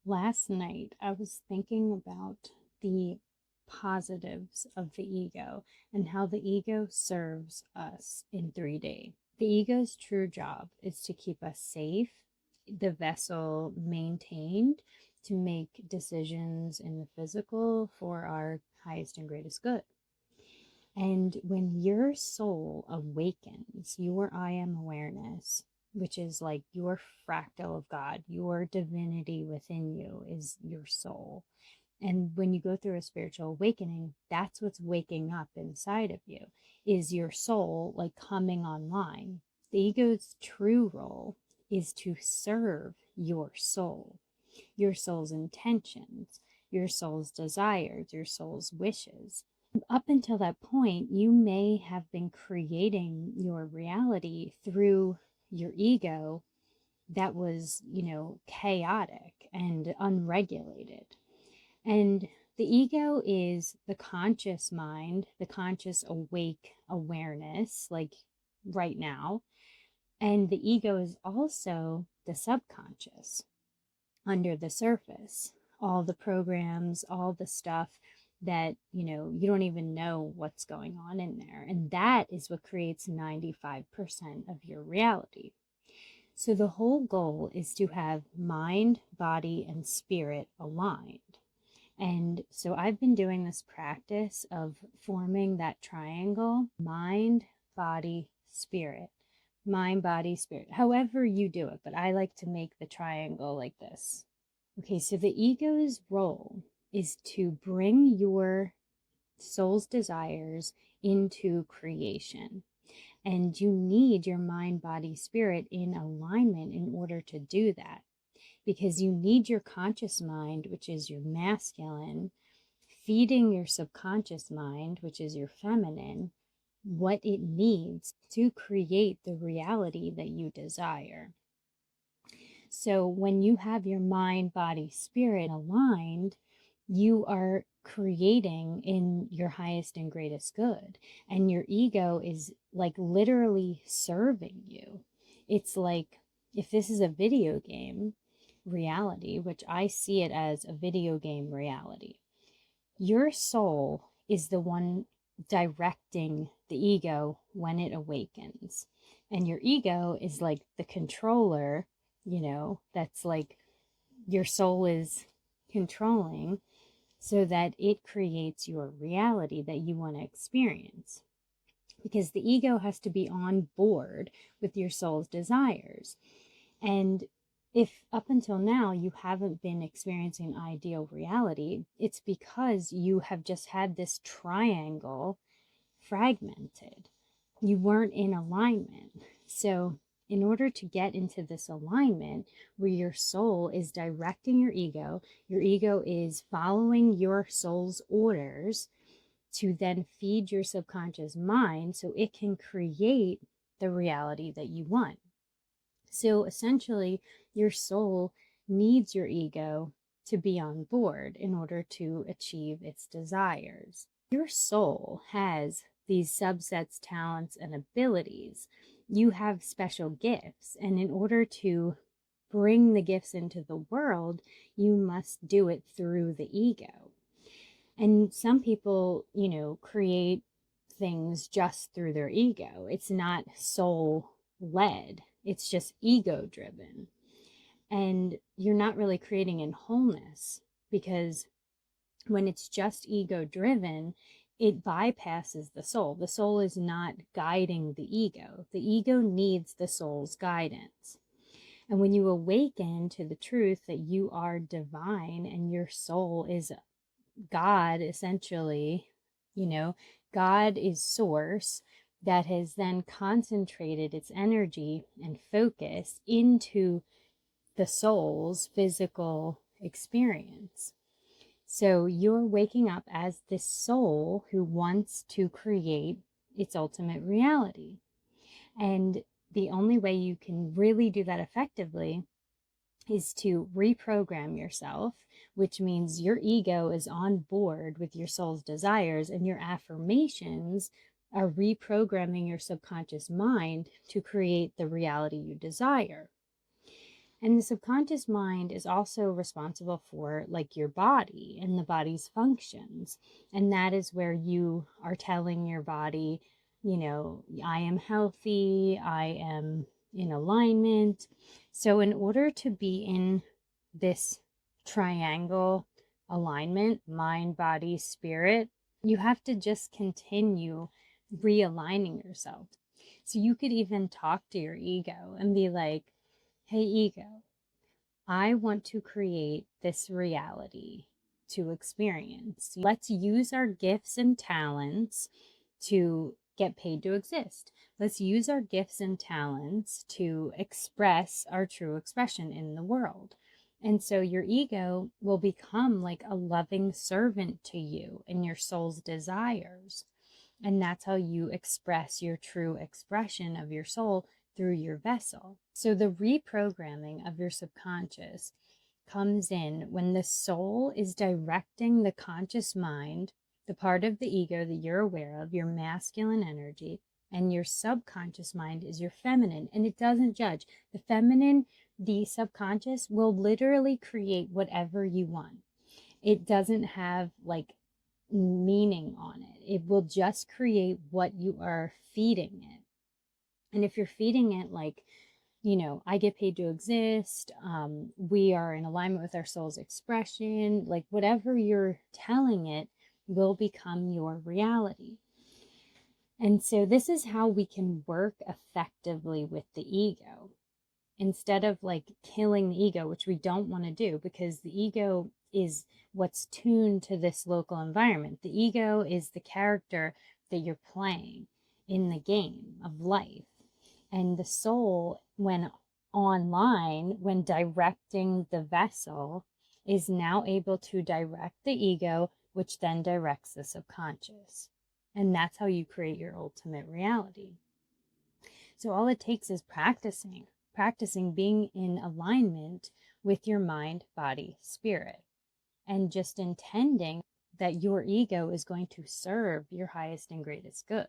Last night, I was thinking about the positives of the ego and how the ego serves us in 3D. The ego's true job is to keep us safe, the vessel maintained, to make decisions in the physical for our highest and greatest good. And when your soul awakens, your I am awareness, which is like your fractal of God, your divinity within you is your soul. And when you go through a spiritual awakening, that's what's waking up inside of you, is your soul like coming online. The ego's true role is to serve your soul's intentions, your soul's desires, your soul's wishes. Up until that point, you may have been creating your reality through your ego that was, chaotic and unregulated. And the ego is the conscious mind, the conscious awake awareness, like right now. And the ego is also the subconscious under the surface, all the programs, all the stuff that, you don't even know what's going on in there. And that is what creates 95% of your reality. So the whole goal is to have mind, body, and spirit aligned. And so I've been doing this practice of forming that triangle: mind, body, spirit. Mind, body, spirit. However you do it, but I like to make the triangle like this. Okay, so the ego's role is to bring your soul's desires into creation. And you need your mind, body, spirit in alignment in order to do that. Because you need your conscious mind, which is your masculine, feeding your subconscious mind, which is your feminine, what it needs to create the reality that you desire. So when you have your mind, body, spirit aligned, you are creating in your highest and greatest good. And your ego is like literally serving you. It's like, if this is a video game reality, which I see it as a video game reality, your soul is the one directing the ego when it awakens. And your ego is like the controller, that's like your soul is controlling so that it creates your reality that you want to experience. Because the ego has to be on board with your soul's desires. And if up until now you haven't been experiencing ideal reality, it's because you have just had this triangle fragmented. You weren't in alignment. So in order to get into this alignment where your soul is directing your ego is following your soul's orders to then feed your subconscious mind so it can create the reality that you want. So essentially, your soul needs your ego to be on board in order to achieve its desires. Your soul has these subsets, talents, and abilities. You have special gifts, and in order to bring the gifts into the world, you must do it through the ego. And some people, create things just through their ego. It's not soul led, it's just ego driven. And you're not really creating in wholeness, because when it's just ego driven, it bypasses the soul. The soul is not guiding the ego. The ego needs the soul's guidance. And when you awaken to the truth that you are divine and your soul is God, essentially, God is source that has then concentrated its energy and focus into the soul's physical experience. So you're waking up as this soul who wants to create its ultimate reality. And the only way you can really do that effectively is to reprogram yourself, which means your ego is on board with your soul's desires, and your affirmations are reprogramming your subconscious mind to create the reality you desire. And the subconscious mind is also responsible for like your body and the body's functions. And that is where you are telling your body, you know, I am healthy, I am in alignment. So, in order to be in this triangle alignment, mind, body, spirit, you have to just continue realigning yourself. So, you could even talk to your ego and be like, hey, ego, I want to create this reality to experience. Let's use our gifts and talents to get paid to exist. Let's use our gifts and talents to express our true expression in the world. And so your ego will become like a loving servant to you and your soul's desires. And that's how you express your true expression of your soul through your vessel. So the reprogramming of your subconscious comes in when the soul is directing the conscious mind, the part of the ego that you're aware of, your masculine energy, and your subconscious mind is your feminine, and it doesn't judge. The feminine, the subconscious, will literally create whatever you want. It doesn't have like meaning on it. It will just create what you are feeding it. And if you're feeding it like, you know, I get paid to exist, we are in alignment with our soul's expression, like whatever you're telling it will become your reality. And so this is how we can work effectively with the ego instead of like killing the ego, which we don't want to do because the ego is what's tuned to this local environment. The ego is the character that you're playing in the game of life. And the soul, when online, when directing the vessel, is now able to direct the ego, which then directs the subconscious. And that's how you create your ultimate reality. So all it takes is practicing being in alignment with your mind, body, spirit, and just intending that your ego is going to serve your highest and greatest good.